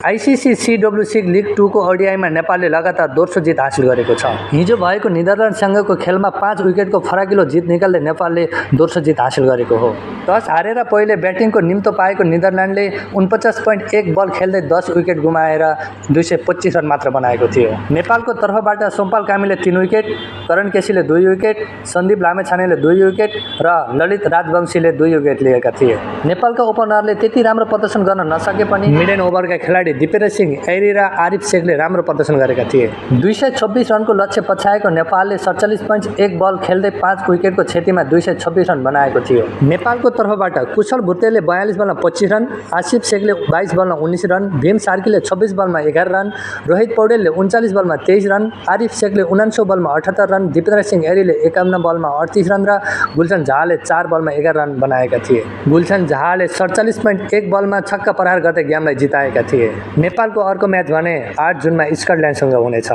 ICC CWC league 2 को ओडिआईमा नेपालले लगातार दोस्रो जित हासिल गरेको छ। हिजो भएको नेदरल्यान्डसँगको खेलमा 5 विकेटको फराकिलो जित निकाल्दै नेपालले दोस्रो जित हासिल गरेको हो। टस हारेर पहिले ब्याटिङको निम्तो पाएको नेदरल्यान्डले 49.1 बल खेल्दै 10 विकेट गुमाएर 225 रन मात्र बनाएको थियो। नेपालको तर्फबाट सोमपाल कामीले 3 विकेट, करण केसीले 2 विकेट, सन्दीप लामेछानेले 2 विकेट र ललित राजवंशीले 2 विकेट लिएका थिए। नेपालका ओपनरले त्यति राम्रो प्रदर्शन गर्न नसके पनि मिडल ओभरका खेलाडी दिपेन्द्र सिंह ऐरी र आरिफ शेखले राम्रो प्रदर्शन गरेका थिए। 226 रनको लक्ष्य पछ्याएको नेपालले 47.1 बल खेल्दै 5 विकेटको क्षतिमा 226 रन बनाएको थियो। नेपालको तर्फबाट कुशल भुट्टेले 42 बलमा 25 रन, आसिफ शेखले 22 बलमा 19 रन, भीम सार्कीले 26 बलमा 11 रन, रोहित पौडेलले 39 बलमा 23 रन, आरिफ शेखले 49 बलमा 78 रन, दिपेन्द्र सिंह ऐरीले 51 बलमा 38 रन र गुलशन झाले 4 बलमा 11 रन बनाएका थिए। गुलशन झाले 47.1 बलमा छक्का प्रहार गर्दै गेमलाई जिताएका थिए। नेपालको अर्को म्याच भने 8 जुनमा स्कटल्यान्डसँग हुनेछ।